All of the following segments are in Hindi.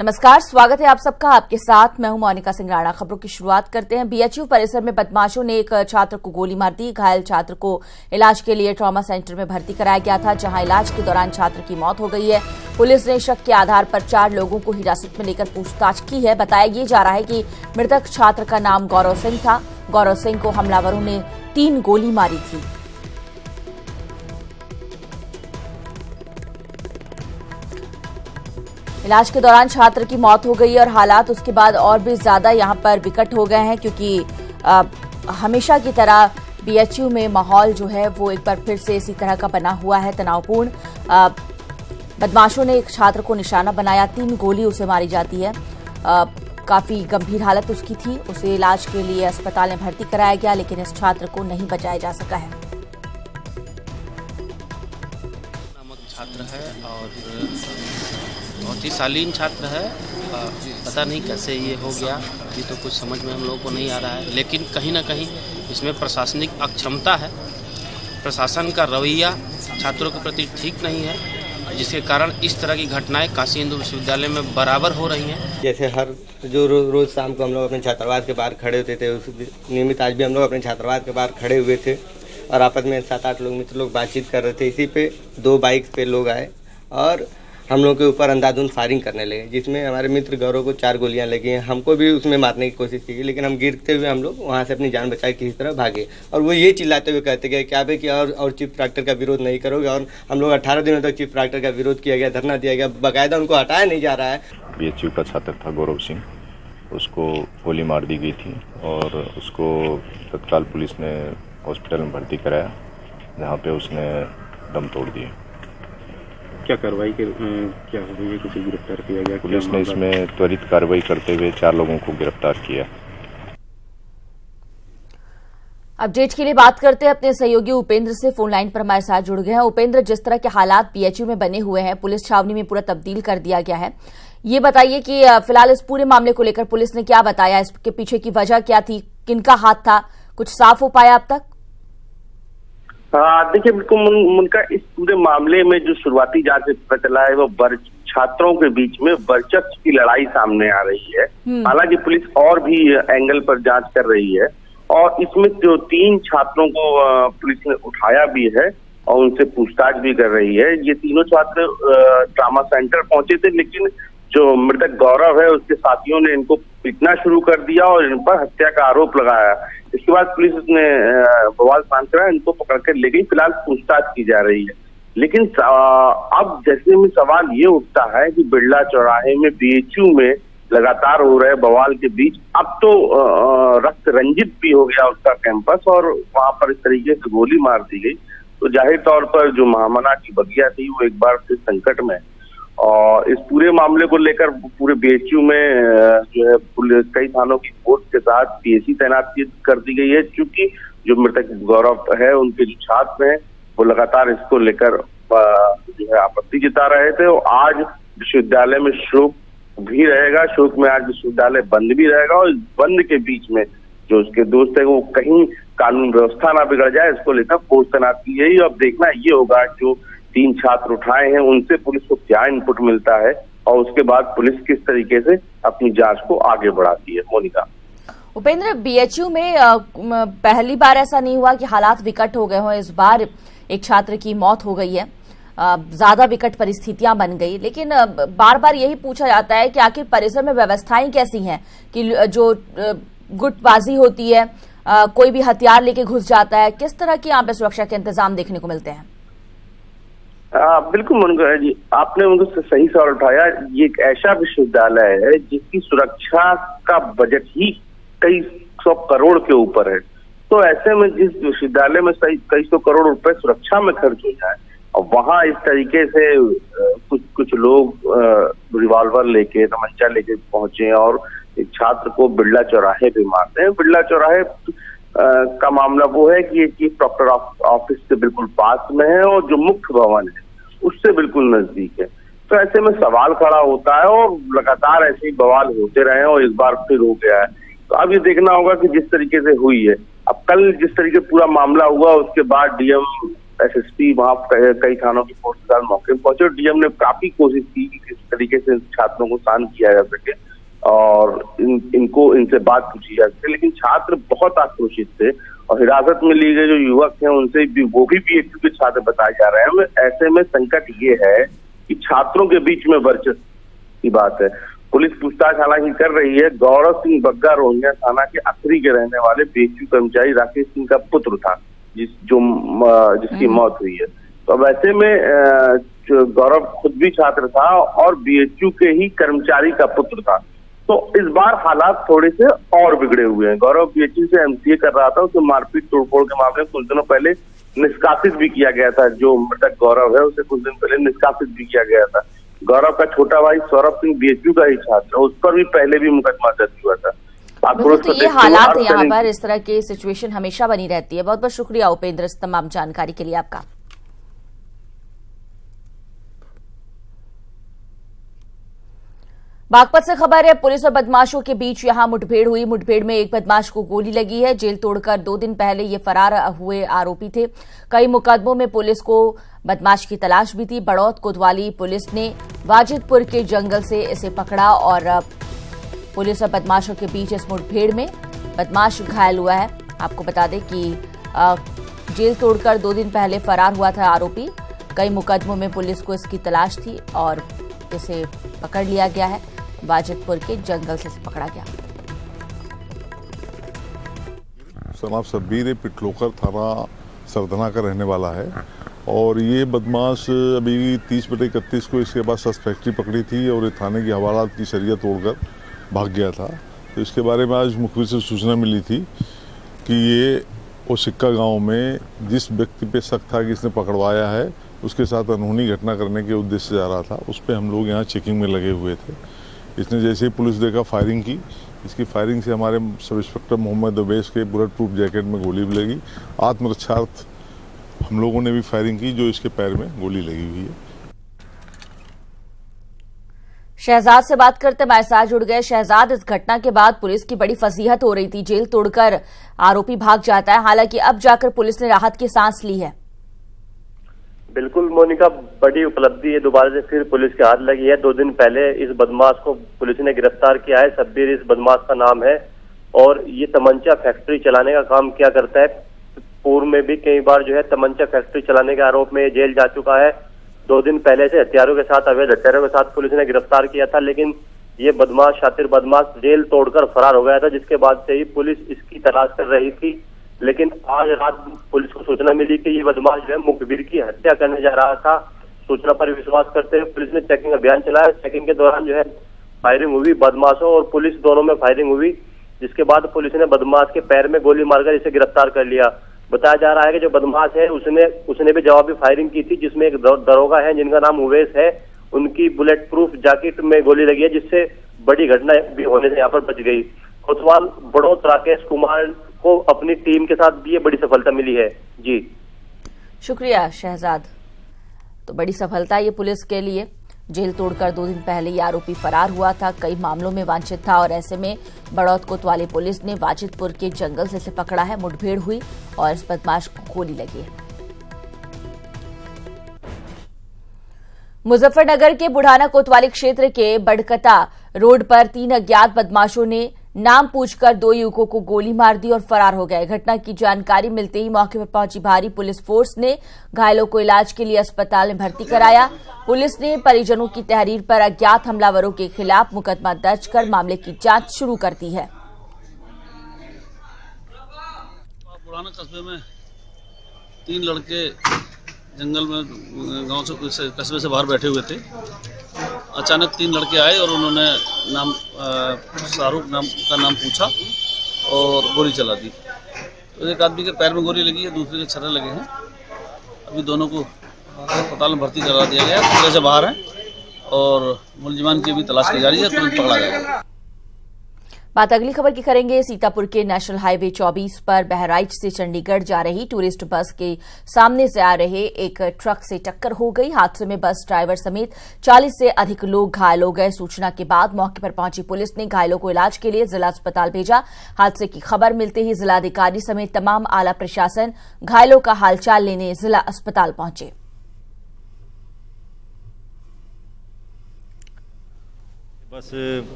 नमस्कार, स्वागत है आप सबका। आपके साथ मैं हूं मोनिका सिंह राणा। खबरों की शुरुआत करते हैं। बीएचयू परिसर में बदमाशों ने एक छात्र को गोली मार दी। घायल छात्र को इलाज के लिए ट्रॉमा सेंटर में भर्ती कराया गया था, जहां इलाज के दौरान छात्र की मौत हो गई है। पुलिस ने शक के आधार पर 4 लोगों को हिरासत में लेकर पूछताछ की है। बताया ये जा रहा है कि मृतक छात्र का नाम गौरव सिंह था। गौरव सिंह को हमलावरों ने 3 गोली मारी थी। इलाज के दौरान छात्र की मौत हो गई और हालात उसके बाद और भी ज्यादा यहां पर विकट हो गए हैं, क्योंकि हमेशा की तरह बीएचयू में माहौल जो है वो एक बार फिर से इसी तरह का बना हुआ है, तनावपूर्ण। बदमाशों ने एक छात्र को निशाना बनाया, 3 गोली उसे मारी जाती है। काफी गंभीर हालत उसकी थी। उसे इलाज के लिए अस्पताल में भर्ती कराया गया, लेकिन इस छात्र को नहीं बचाया जा सका है। छात्र है और बहुत ही शालीन छात्र है। पता नहीं कैसे ये हो गया, ये तो कुछ समझ में हम लोगों को नहीं आ रहा है। लेकिन कहीं ना कहीं इसमें प्रशासनिक अक्षमता है। प्रशासन का रवैया छात्रों के प्रति ठीक नहीं है, जिसके कारण इस तरह की घटनाएं काशी हिंदू विश्वविद्यालय में बराबर हो रही हैं। जैसे हर जो रोज शाम को हम लोग अपने छात्रावास के बाहर खड़े होते थे, उस नियमित आज भी हम लोग अपने छात्रावास के बाहर खड़े हुए थे और आपस में 7-8 लोग मित्र लोग बातचीत कर रहे थे। इसी पे 2 बाइक पे लोग आए और हम लोग के ऊपर अंधाधुंध फायरिंग करने लगे, जिसमें हमारे मित्र गौरव को 4 गोलियां लगी हैं। हमको भी उसमें मारने की कोशिश की, लेकिन हम गिरते हुए हम लोग वहां से अपनी जान बचाए किसी तरह भागे। और वो ये चिल्लाते हुए कहते गए क्या बे कि और चीफ कलेक्टर का विरोध नहीं करोगे। और हम लोग 18 दिनों तक चीफ कलेक्टर का विरोध किया गया, धरना दिया गया, बाकायदा उनको हटाया नहीं जा रहा है। बीएचयू का छात्र था गौरव सिंह, उसको गोली मार दी गई थी और उसको तत्काल पुलिस ने हॉस्पिटल में भर्ती कराया, जहाँ पे उसने दम तोड़ दिए। क्या कार्रवाई क्या हुई है, किसी गिरफ्तार किया गया? पुलिस ने इसमें त्वरित कार्रवाई करते हुए 4 लोगों को गिरफ्तार किया। अपडेट के लिए बात करते हैं अपने सहयोगी उपेंद्र से। फोन लाइन पर हमारे साथ जुड़ गए हैं। उपेंद्र, जिस तरह के हालात बीएचयू में बने हुए हैं, पुलिस छावनी में पूरा तब्दील कर दिया गया है, ये बताइए कि फिलहाल इस पूरे मामले को लेकर पुलिस ने क्या बताया? इसके पीछे की वजह क्या थी, किनका हाथ था, कुछ साफ हो पाया अब तक? देखिए, बिल्कुल उनका इस पूरे मामले में जो शुरुआती जांच से पता चला है वो छात्रों के बीच में वर्चस्व की लड़ाई सामने आ रही है। हालांकि पुलिस और भी एंगल पर जांच कर रही है और इसमें जो 3 छात्रों को पुलिस ने उठाया भी है और उनसे पूछताछ भी कर रही है। ये तीनों छात्र ट्रॉमा सेंटर पहुंचे थे, लेकिन जो मृतक गौरव है उसके साथियों ने इनको पीटना शुरू कर दिया और इन पर हत्या का आरोप लगाया। इसके बाद पुलिस ने बवाल शांत करा, इनको पकड़ कर ले गई। फिलहाल पूछताछ की जा रही है। लेकिन अब जैसे में सवाल ये उठता है कि बिरला चौराहे में बीएचयू में लगातार हो रहे बवाल के बीच अब तो रक्त रंजित भी हो गया उसका कैंपस और वहां पर इस तरीके से गोली मार दी गई, तो जाहिर तौर पर जो महामना की बगिया थी वो एक बार फिर संकट में। और इस पूरे मामले को लेकर पूरे बीएचयू में जो है पुलिस कई थानों की फोर्स के साथ पीएसी तैनात कर दी गई है। चूंकि जो मृतक गौरव है उनके जो छात्र हैं वो लगातार इसको लेकर जो है आपत्ति जता रहे थे। और आज विश्वविद्यालय में शोक भी रहेगा, शोक में आज विश्वविद्यालय बंद भी रहेगा और इस बंद के बीच में जो उसके दोस्त है वो कहीं कानून व्यवस्था ना बिगड़ जाए, इसको लेकर फोर्स तैनात की गई। अब देखना ये होगा जो 3 छात्र उठाए हैं उनसे पुलिस को क्या इनपुट मिलता है और उसके बाद पुलिस किस तरीके से अपनी जांच को आगे बढ़ाती है। मोनिका। उपेंद्र, बीएचयू में पहली बार ऐसा नहीं हुआ कि हालात विकट हो गए हों। इस बार एक छात्र की मौत हो गई है, ज्यादा विकट परिस्थितियां बन गई, लेकिन बार बार यही पूछा जाता है कि आखिर परिसर में व्यवस्थाएं कैसी हैं कि जो गुटबाजी होती है, कोई भी हथियार लेके घुस जाता है, किस तरह की यहाँ पे सुरक्षा के इंतजाम देखने को मिलते हैं? बिल्कुल मनोज जी, आपने उनको सही सवाल उठाया। ये एक ऐसा विश्वविद्यालय है जिसकी सुरक्षा का बजट ही कई 100 करोड़ के ऊपर है। तो ऐसे में जिस विश्वविद्यालय में कई 100 करोड़ रुपए सुरक्षा में खर्च हो जाए और वहां इस तरीके से कुछ लोग रिवॉल्वर लेके, तमंचा लेके पहुंचे और एक छात्र को बिरला चौराहे पे मारते हैं। बिरला चौराहे का मामला वो है कि ये चीफ डॉक्टर ऑफिस के बिल्कुल पास में है और जो मुख्य भवन है उससे बिल्कुल नजदीक है। तो ऐसे में सवाल खड़ा होता है और लगातार ऐसे ही बवाल होते रहे और इस बार फिर हो गया है। तो अब ये देखना होगा कि जिस तरीके से हुई है, अब कल जिस तरीके पूरा मामला हुआ उसके बाद डीएम एसएसपी वहाँ कई थानों की फोर्स के साथ मौके पर पहुंचे और डीएम ने काफी कोशिश की कि किस तरीके से छात्रों को शांत किया जा सके और इनसे बात पूछी जा सके, लेकिन छात्र बहुत आक्रोशित थे और हिरासत में लिए गए जो युवक हैं उनसे वो भी बीएचयू के छात्र बताए जा रहे हैं। ऐसे में संकट ये है कि छात्रों के बीच में वर्चस्व की बात है। पुलिस पूछताछ हालांकि कर रही है। गौरव सिंह बग्गा रोहिंग्या थाना के अखरी के रहने वाले बीएचयू कर्मचारी राकेश सिंह का पुत्र था जिसकी मौत हुई है। तो अब ऐसे में गौरव खुद भी छात्र था और बीएचयू के ही कर्मचारी का पुत्र था, तो इस बार हालात थोड़े से और बिगड़े हुए हैं। गौरव बीएचयू से एमसीए कर रहा था, उसे मारपीट तोड़फोड़ के मामले में कुछ दिनों पहले निष्कासित भी किया गया था। जो मृतक गौरव है उसे कुछ दिन पहले निष्कासित भी किया गया था। गौरव का छोटा भाई सौरभ सिंह बीएचयू का ही छात्र, उस पर भी पहले भी मुकदमा दर्ज हुआ था। तो ये हालात यहाँ पर इस तरह की सिचुएशन हमेशा बनी रहती है। बहुत बहुत शुक्रिया उपेंद्र इस तमाम जानकारी के लिए आपका। बागपत से खबर है, पुलिस और बदमाशों के बीच यहां मुठभेड़ हुई। मुठभेड़ में एक बदमाश को गोली लगी है। जेल तोड़कर 2 दिन पहले ये फरार हुए आरोपी थे। कई मुकदमों में पुलिस को बदमाश की तलाश भी थी। बड़ौत कोतवाली पुलिस ने वाजिदपुर के जंगल से इसे पकड़ा और पुलिस और बदमाशों के बीच इस मुठभेड़ में बदमाश घायल हुआ है। आपको बता दें कि जेल तोड़कर 2 दिन पहले फरार हुआ था आरोपी। कई मुकदमों में पुलिस को इसकी तलाश थी और इसे पकड़ लिया गया है। वाजिदपुर के जंगल से पकड़ा गया। सनाब शब्बीर पिटलोकर थाना सरधना का रहने वाला है और ये बदमाश अभी 30/31 को इसके बाद सस फैक्ट्री पकड़ी थी और थाने की हवालात की शरिया तोड़कर भाग गया था। तो इसके बारे में आज मुखबिर से सूचना मिली थी कि ये वो सिक्का गांव में जिस व्यक्ति पे शक था कि इसने पकड़वाया है उसके साथ अनहोनी घटना करने के उद्देश्य से जा रहा था। उस पर हम लोग यहाँ चेकिंग में लगे हुए थे। इसने जैसे ही पुलिस देखा फायरिंग की। इसकी फायरिंग से हमारे सब इंस्पेक्टर मोहम्मद अवैस के बुलेट प्रूफ जैकेट में गोली भी लगी। आत्मरक्षार्थ हम लोगों ने भी फायरिंग की जो इसके पैर में गोली लगी हुई है। शहजाद से बात करते हमारे साथ जुड़ गए। शहजाद, इस घटना के बाद पुलिस की बड़ी फजीहत हो रही थी। जेल तोड़कर आरोपी भाग जाता है, हालांकि अब जाकर पुलिस ने राहत की सांस ली है। बिल्कुल मोनिका, बड़ी उपलब्धि है। दोबारा से फिर पुलिस के हाथ लगी है। 2 दिन पहले इस बदमाश को पुलिस ने गिरफ्तार किया है। शब्बीर इस बदमाश का नाम है और ये तमंचा फैक्ट्री चलाने का काम किया करता है। पूर्व में भी कई बार जो है तमंचा फैक्ट्री चलाने के आरोप में जेल जा चुका है। 2 दिन पहले से हथियारों के साथ, अवैध हथियारों के साथ पुलिस ने गिरफ्तार किया था, लेकिन ये बदमाश, शातिर बदमाश जेल तोड़कर फरार हो गया था, जिसके बाद से ही पुलिस इसकी तलाश कर रही थी। लेकिन आज रात पुलिस को सूचना मिली कि ये बदमाश जो है मुखबिर की हत्या करने जा रहा था। सूचना पर विश्वास करते हुए पुलिस ने चेकिंग अभियान चलाया। चेकिंग के दौरान जो है फायरिंग हुई, बदमाशों और पुलिस दोनों में फायरिंग हुई, जिसके बाद पुलिस ने बदमाश के पैर में गोली मारकर इसे गिरफ्तार कर लिया। बताया जा रहा है कि जो बदमाश है उसने भी जवाबी फायरिंग की थी, जिसमें एक दरोगा है जिनका नाम उवैस है। उनकी बुलेट प्रूफ जैकेट में गोली लगी है, जिससे बड़ी घटना भी होने से यहाँ पर बच गई। कोतवाल बड़ौत राकेश कुमार को अपनी टीम के साथ भी ये बड़ी सफलता मिली है। जी शुक्रिया शहजाद। तो बड़ी सफलता ये पुलिस के लिए। जेल तोड़कर 2 दिन पहले ये आरोपी फरार हुआ था, कई मामलों में वांछित था और ऐसे में बड़ौत कोतवाली पुलिस ने वाजिदपुर के जंगल से इसे पकड़ा है। मुठभेड़ हुई और इस बदमाश को गोली लगी है। मुजफ्फरनगर के बुढ़ाना कोतवाली क्षेत्र के बड़कता रोड पर 3 अज्ञात बदमाशों ने नाम पूछकर 2 युवकों को गोली मार दी और फरार हो गए। घटना की जानकारी मिलते ही मौके पर पहुंची भारी पुलिस फोर्स ने घायलों को इलाज के लिए अस्पताल में भर्ती कराया। पुलिस ने परिजनों की तहरीर पर अज्ञात हमलावरों के खिलाफ मुकदमा दर्ज कर मामले की जांच शुरू कर दी है। पुराना कस्बे में 3 लड़के जंगल में गांव से कस्बे से बाहर बैठे हुए थे। अचानक 3 लड़के आए और उन्होंने शाहरुख का नाम पूछा और गोली चला दी। तो एक आदमी के पैर में गोली लगी है, दूसरे के छर्रे लगे हैं। अभी दोनों को अस्पताल में भर्ती करा दिया गया, खतरे से बाहर हैं और मुलजिमान की भी तलाश की जा रही है, तुरंत पकड़ा जाएगा। बात अगली खबर की करेंगे। सीतापुर के नेशनल हाईवे 24 पर बहराइच से चंडीगढ़ जा रही टूरिस्ट बस के सामने से आ रहे एक ट्रक से टक्कर हो गई। हादसे में बस ड्राइवर समेत 40 से अधिक लोग घायल हो गए। सूचना के बाद मौके पर पहुंची पुलिस ने घायलों को इलाज के लिए जिला अस्पताल भेजा। हादसे की खबर मिलते ही जिलाधिकारी समेत तमाम आला प्रशासन घायलों का हालचाल लेने जिला अस्पताल पहुंचे। बस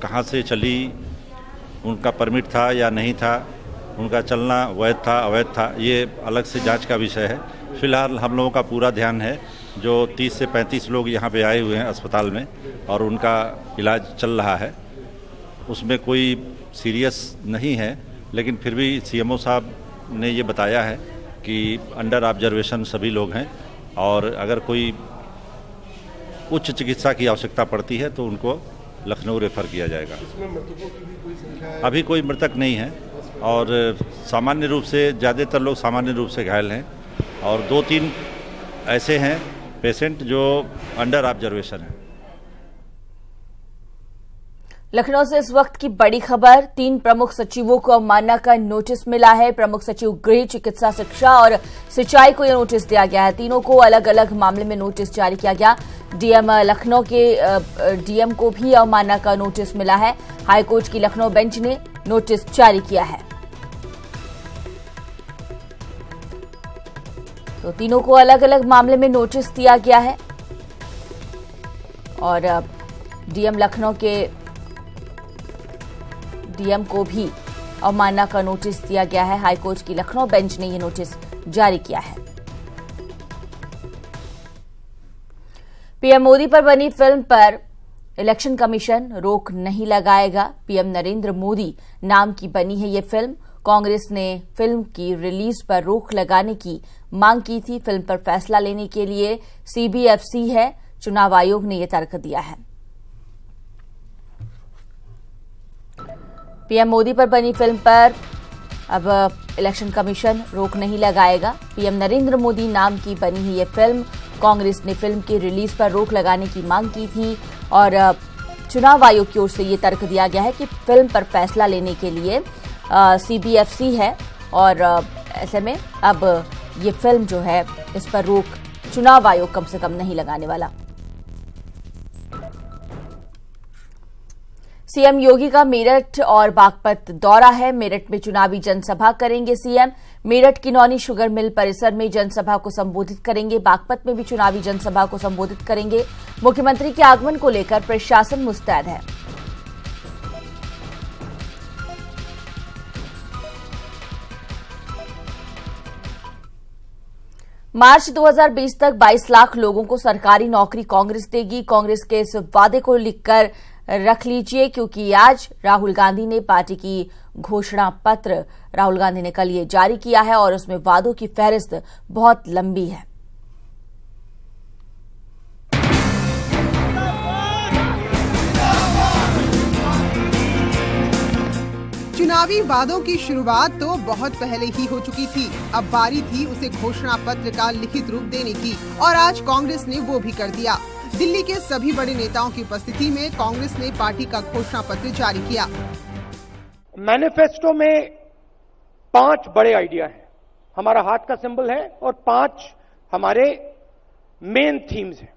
कहां से चली, उनका परमिट था या नहीं था, उनका चलना वैध था अवैध था, ये अलग से जांच का विषय है। फिलहाल हम लोगों का पूरा ध्यान है, जो 30 से 35 लोग यहाँ पे आए हुए हैं अस्पताल में और उनका इलाज चल रहा है। उसमें कोई सीरियस नहीं है, लेकिन फिर भी सीएमओ साहब ने ये बताया है कि अंडर ऑब्जर्वेशन सभी लोग हैं और अगर कोई उच्च चिकित्सा की आवश्यकता पड़ती है तो उनको लखनऊ रेफर किया जाएगा। अभी कोई मृतक नहीं है और सामान्य रूप से ज़्यादातर लोग सामान्य रूप से घायल हैं और 2-3 ऐसे हैं पेशेंट जो अंडर ऑब्जर्वेशन हैं। लखनऊ से इस वक्त की बड़ी खबर। 3 प्रमुख सचिवों को अवमानना का नोटिस मिला है। प्रमुख सचिव गृह, चिकित्सा, शिक्षा और सिंचाई को यह नोटिस दिया गया है। तीनों को अलग अलग मामले में नोटिस जारी किया गया। डीएम लखनऊ के डीएम को भी अवमानना का नोटिस मिला है। हाईकोर्ट की लखनऊ बेंच ने नोटिस जारी किया है। तो तीनों को अलग अलग मामले में नोटिस दिया गया है और डीएम लखनऊ के डीएम को भी अवमानना का नोटिस दिया गया है। हाईकोर्ट की लखनऊ बेंच ने यह नोटिस जारी किया है। पीएम मोदी पर बनी फिल्म पर इलेक्शन कमीशन रोक नहीं लगाएगा। पीएम नरेंद्र मोदी नाम की बनी है ये फिल्म। कांग्रेस ने फिल्म की रिलीज पर रोक लगाने की मांग की थी। फिल्म पर फैसला लेने के लिए सीबीएफसी है, चुनाव आयोग ने यह तर्क दिया है। पीएम मोदी पर बनी फिल्म पर अब इलेक्शन कमीशन रोक नहीं लगाएगा। पीएम नरेंद्र मोदी नाम की बनी है ये फिल्म। कांग्रेस ने फिल्म की रिलीज पर रोक लगाने की मांग की थी और चुनाव आयोग की ओर से ये तर्क दिया गया है कि फिल्म पर फैसला लेने के लिए सीबीएफसी है और ऐसे में अब ये फिल्म जो है इस पर रोक चुनाव आयोग कम से कम नहीं लगाने वाला। सीएम योगी का मेरठ और बागपत दौरा है। मेरठ में चुनावी जनसभा करेंगे CM. Meerut Kinauni sugar mill परिसर में जनसभा को संबोधित करेंगे। बागपत में भी चुनावी जनसभा को संबोधित करेंगे। मुख्यमंत्री के आगमन को लेकर प्रशासन मुस्तैद है। मार्च 2020 तक 22 लाख लोगों को सरकारी नौकरी कांग्रेस देगी। कांग्रेस के इस वादे को लिखकर रख लीजिए, क्योंकि आज राहुल गांधी ने पार्टी की घोषणा पत्र राहुल गांधी ने कल ये जारी किया है और उसमें वादों की फहरिस्त बहुत लंबी है। चुनावी वादों की शुरुआत तो बहुत पहले ही हो चुकी थी। अब बारी थी उसे घोषणा पत्र का लिखित रूप देने की और आज कांग्रेस ने वो भी कर दिया। दिल्ली के सभी बड़े नेताओं की उपस्थिति में कांग्रेस ने पार्टी का घोषणा पत्र जारी किया। मैनिफेस्टो में 5 बड़े आइडिया हैं। हमारा हाथ का सिंबल है और 5 हमारे मेन थीम्स हैं।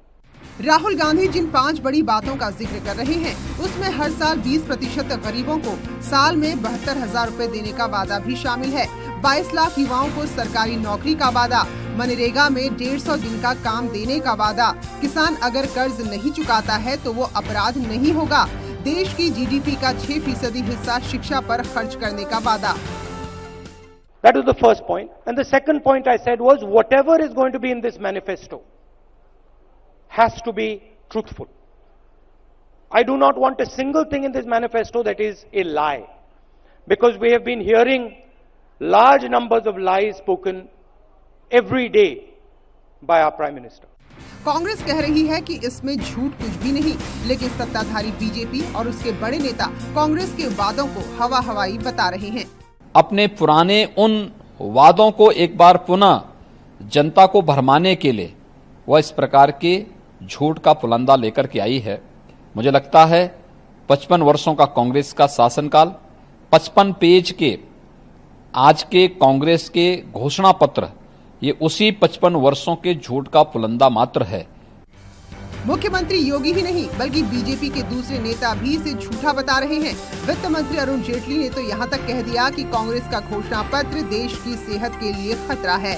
राहुल गांधी जिन 5 बड़ी बातों का जिक्र कर रहे हैं उसमें हर साल 20% गरीबों को साल में 72,000 रुपए देने का वादा भी शामिल है। 22 लाख युवाओं को सरकारी नौकरी का वादा, मनरेगा में 150 दिन का काम देने का वादा, किसान अगर कर्ज नहीं चुकाता है तो वो अपराध नहीं होगा, देश की जीडीपी का 6% हिस्सा शिक्षा पर खर्च करने का वादा। That was the first point. And the second point I said was whatever is going to be in this manifesto has to be truthful. I do not want a single thing in this manifesto that is a lie, because we have been hearing large numbers of lies spoken every day by our Prime Minister. Congress कह रही है कि इसमें झूठ कुछ भी नहीं, लेकिन सत्ताधारी बीजेपी और उसके बड़े नेता कांग्रेस के वादों को हवा हवाई बता रहे हैं। अपने पुराने उन वादों को एक बार पुनः जनता को भरमाने के लिए वह इस प्रकार के झूठ का पुलंदा लेकर के आई है। मुझे लगता है 55 वर्षों का कांग्रेस का शासनकाल, 55 पेज के आज के कांग्रेस के घोषणा पत्र ये उसी 55 वर्षों के झूठ का पुलंदा मात्र है। मुख्यमंत्री योगी ही नहीं बल्कि बीजेपी के दूसरे नेता भी इसे झूठा बता रहे हैं। वित्त मंत्री अरुण जेटली ने तो यहाँ तक कह दिया कि कांग्रेस का घोषणा पत्र देश की सेहत के लिए खतरा है।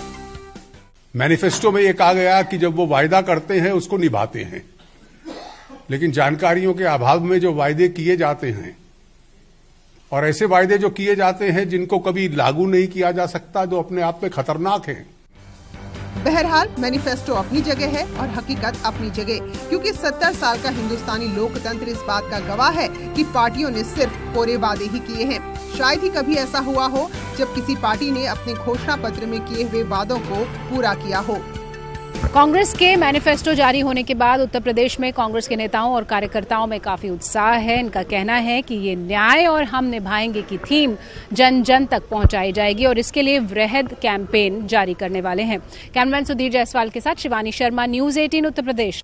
मैनिफेस्टो में ये कहा गया कि जब वो वायदा करते हैं उसको निभाते हैं, लेकिन जानकारियों के अभाव में जो वायदे किए जाते हैं और ऐसे वायदे जो किए जाते हैं जिनको कभी लागू नहीं किया जा सकता, जो अपने आप में खतरनाक है। बहरहाल मैनिफेस्टो अपनी जगह है और हकीकत अपनी जगह, क्योंकि 70 साल का हिंदुस्तानी लोकतंत्र इस बात का गवाह है कि पार्टियों ने सिर्फ कोरे वादे ही किए हैं। शायद ही कभी ऐसा हुआ हो जब किसी पार्टी ने अपने घोषणा पत्र में किए हुए वादों को पूरा किया हो। कांग्रेस के मैनिफेस्टो जारी होने के बाद उत्तर प्रदेश में कांग्रेस के नेताओं और कार्यकर्ताओं में काफी उत्साह है। इनका कहना है कि ये न्याय और हम निभाएंगे की थीम जन जन तक पहुंचाई जाएगी और इसके लिए वृहद कैंपेन जारी करने वाले हैं। कैमरामैन सुधीर जायसवाल के साथ शिवानी शर्मा, न्यूज 18 उत्तर प्रदेश।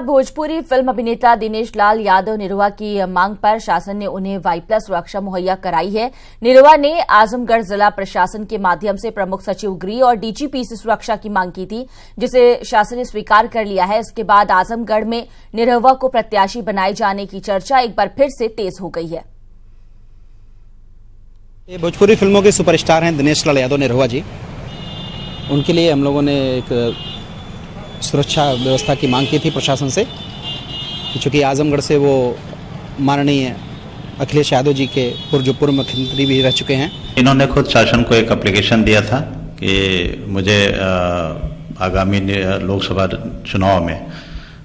भोजपुरी फिल्म अभिनेता दिनेश लाल यादव निरहुआ की मांग पर शासन ने उन्हें वाई+ सुरक्षा मुहैया कराई है। निरहुआ ने आजमगढ़ जिला प्रशासन के माध्यम से प्रमुख सचिव गृह और डीजीपी से सुरक्षा की मांग की थी, जिसे शासन ने स्वीकार कर लिया है। इसके बाद आजमगढ़ में निरहुआ को प्रत्याशी बनाए जाने की चर्चा एक बार फिर से तेज हो गई है। ये भोजपुरी फिल्मों के सुपरस्टार हैं दिनेश लाल यादव निरहुआ जी। उनके लिए हम लोगों ने एक सुरक्षा व्यवस्था की मांग की थी प्रशासन से, क्योंकि आजमगढ़ से वो माननीय अखिलेश यादव जी के जो पूर्व मुख्यमंत्री भी रह चुके हैं। इन्होंने खुद शासन को एक एप्लीकेशन दिया था कि मुझे आगामी लोकसभा चुनाव में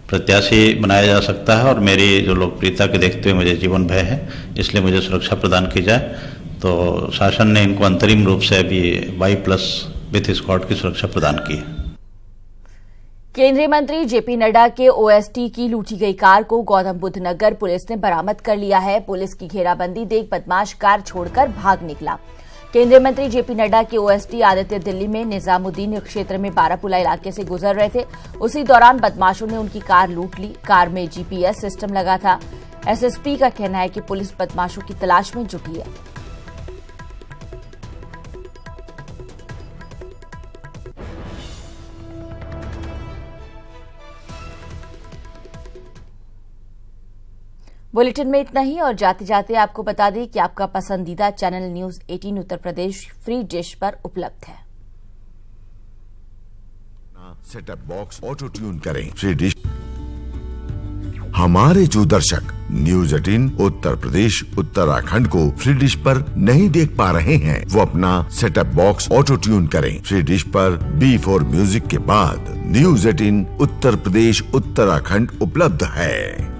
प्रत्याशी बनाया जा सकता है और मेरी जो लोकप्रियता के देखते हुए मुझे जीवन भय है, इसलिए मुझे सुरक्षा प्रदान की जाए। तो शासन ने इनको अंतरिम रूप से अभी वाई+ विथ स्क्वाड की सुरक्षा प्रदान की है। केंद्रीय मंत्री जेपी नड्डा के ओएसटी की लूटी गई कार को गौतम बुद्ध नगर पुलिस ने बरामद कर लिया है। पुलिस की घेराबंदी देख बदमाश कार छोड़कर भाग निकला। केंद्रीय मंत्री जेपी नड्डा के ओएसटी आदित्य दिल्ली में निजामुद्दीन क्षेत्र में बारापुला इलाके से गुजर रहे थे। उसी दौरान बदमाशों ने उनकी कार लूट ली। कार में जीपीएस सिस्टम लगा था। एसएसपी का कहना है कि पुलिस बदमाशों की तलाश में जुटी है। बुलेटिन में इतना ही और जाते जाते आपको बता दें कि आपका पसंदीदा channel news 18 Uttar Pradesh free dish पर उपलब्ध है। सेटअप बॉक्स ऑटो ट्यून करें फ्री डिश। हमारे जो दर्शक न्यूज 18 उत्तर प्रदेश उत्तराखंड को फ्री डिश पर नहीं देख पा रहे हैं, वो अपना सेटअप बॉक्स ऑटो ट्यून करें फ्री डिश पर। B4 म्यूजिक के बाद न्यूज 18 उत्तर प्रदेश उत्तराखंड उपलब्ध है।